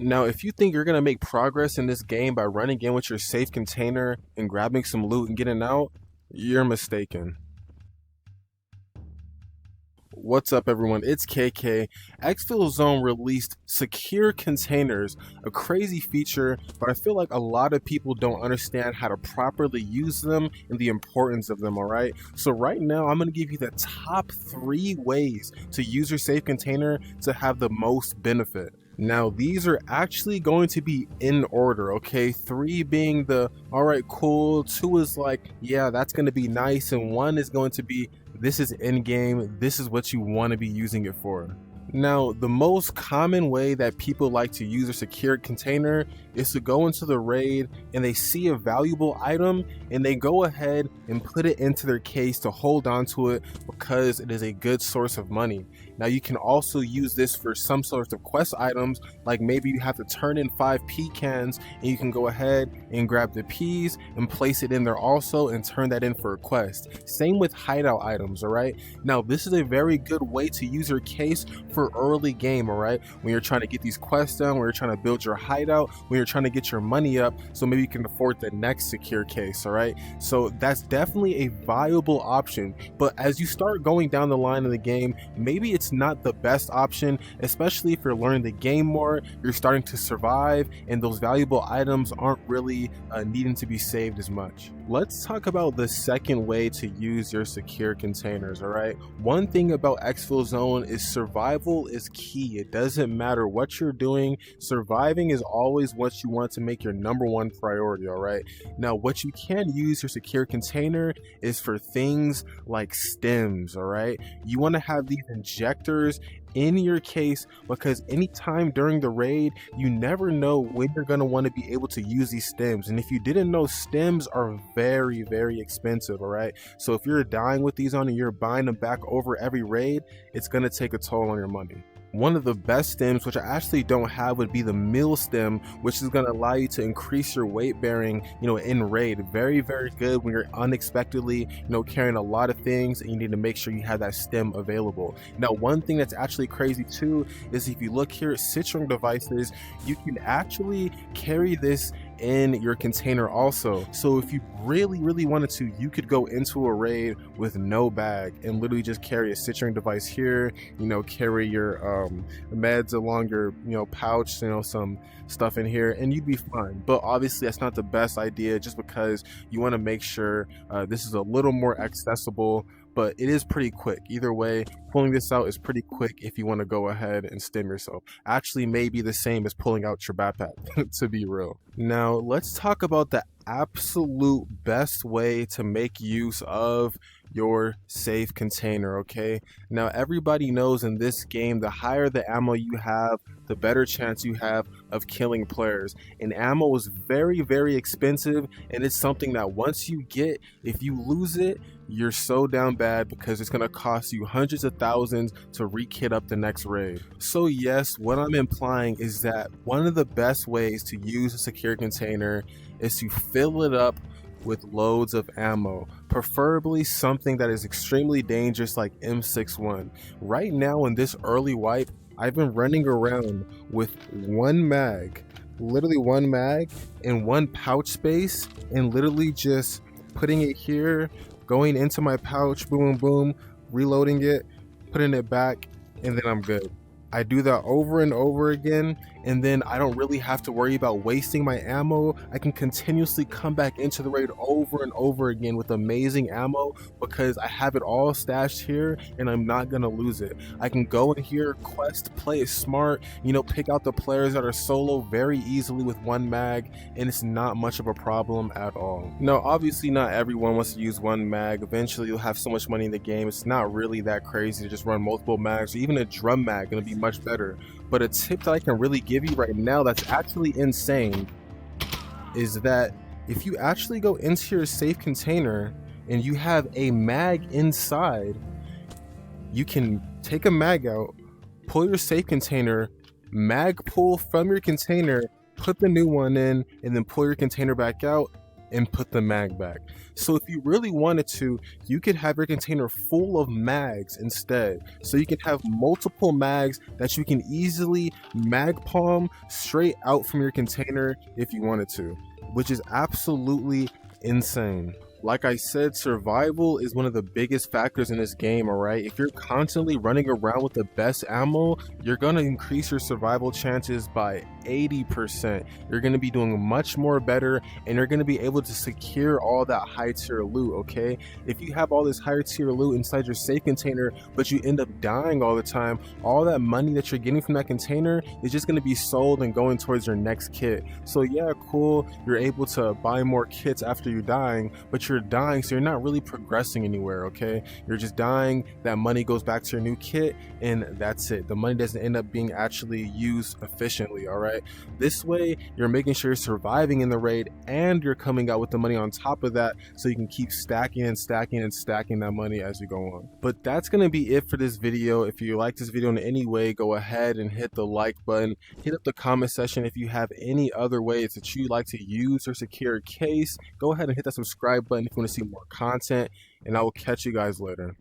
Now, if you think you're going to make progress in this game by running in with your safe container and grabbing some loot and getting out, you're mistaken. What's up, everyone? It's KK. Exfil Zone released secure containers, a crazy feature, but I feel like a lot of people don't understand how to properly use them and the importance of them, all right? So right now, I'm going to give you the top 3 ways to use your safe container to have the most benefit. Now, these are actually going to be in order, okay? 3 being the, all right, cool. 2 is like, yeah, that's going to be nice. And 1 is going to be, this is in game. This is what you want to be using it for. Now, the most common way that people like to use a secured container is to go into the raid and they see a valuable item and they go ahead and put it into their case to hold on to it because it is a good source of money. Now, you can also use this for some sorts of quest items, like maybe you have to turn in 5 pea cans and you can go ahead and grab the peas and place it in there also and turn that in for a quest. Same with hideout items, all right? Now, this is a very good way to use your case for early game, all right? When you're trying to get these quests done, when you're trying to build your hideout, when you're trying to get your money up, so maybe you can afford the next secure case, all right? So that's definitely a viable option, but as you start going down the line of the game, maybe it's not the best option, especially if you're learning the game more, you're starting to survive, and those valuable items aren't really needing to be saved as much. Let's talk about the second way to use your secure containers, all right? One thing about Exfil Zone is survival is key. It doesn't matter what you're doing, surviving is always what you want to make your #1 priority, all right? Now, what you can use your secure container is for things like stems, all right? You want to have these injectors in your case because anytime during the raid, you never know when you're going to want to be able to use these stems. And if you didn't know, stems are very, very expensive, all right? So if you're dying with these on and you're buying them back over every raid, it's going to take a toll on your money. One of the best stems, which I actually don't have, would be the meal stem, which is going to allow you to increase your weight bearing, in raid. Very, very good when you're unexpectedly, carrying a lot of things and you need to make sure you have that stem available. Now, one thing that's actually crazy too is if you look here at citron devices, you can actually carry this in your container also. So if you really wanted to, you could go into a raid with no bag and literally just carry a citron device here, carry your meds along your pouch, some stuff in here, and you'd be fine. But obviously that's not the best idea, just because you want to make sure this is a little more accessible, but it is pretty quick. Either way, pulling this out is pretty quick if you want to go ahead and stim yourself. Actually, may be the same as pulling out your backpack, to be real. Now, let's talk about the absolute best way to make use of your safe container, okay? Now, everybody knows in this game, the higher the ammo you have, the better chance you have of killing players. And ammo is very, very expensive, and it's something that once you get, if you lose it, you're so down bad because it's going to cost you hundreds of thousands to re-kit up the next raid. So yes, what I'm implying is that one of the best ways to use a secure container is to fill it up with loads of ammo, preferably something that is extremely dangerous like M61. Right now in this early wipe, I've been running around with 1 mag, literally 1 mag and 1 pouch space, and literally just putting it here, going into my pouch, boom, boom, reloading it, putting it back, and then I'm good. I do that over and over again, and then I don't really have to worry about wasting my ammo. I can continuously come back into the raid over and over again with amazing ammo because I have it all stashed here and I'm not gonna lose it. I can go in here, quest, play it smart, pick out the players that are solo very easily with 1 mag, and it's not much of a problem at all. Now, obviously not everyone wants to use 1 mag. Eventually you'll have so much money in the game, it's not really that crazy to just run multiple mags. Even a drum mag gonna be much better. But a tip that I can really give you right now that's actually insane is that if you actually go into your safe container and you have a mag inside, you can take a mag out, pull your safe container, mag pull from your container, put the new one in, and then pull your container back out, and put the mag back. So if you really wanted to, you could have your container full of mags instead. So you can have multiple mags that you can easily mag palm straight out from your container if you wanted to, which is absolutely insane. Like I said, survival is one of the biggest factors in this game, alright? If you're constantly running around with the best ammo, you're gonna increase your survival chances by 80%. You're gonna be doing much more better, and you're gonna be able to secure all that high tier loot, okay? If you have all this higher tier loot inside your safe container, but you end up dying all the time, all that money that you're getting from that container is just gonna be sold and going towards your next kit. So yeah, cool, you're able to buy more kits after you're dying, but you're dying, so you're not really progressing anywhere, okay? You're just dying, that money goes back to your new kit, and that's it. The money doesn't end up being actually used efficiently, all right? This way, you're making sure you're surviving in the raid, and you're coming out with the money on top of that, so you can keep stacking and stacking and stacking that money as you go on. But that's gonna be it for this video. If you like this video in any way, go ahead and hit the like button, hit up the comment section if you have any other ways that you like to use or secure a case. Go ahead and hit that subscribe button if you want to see more content, and I will catch you guys later.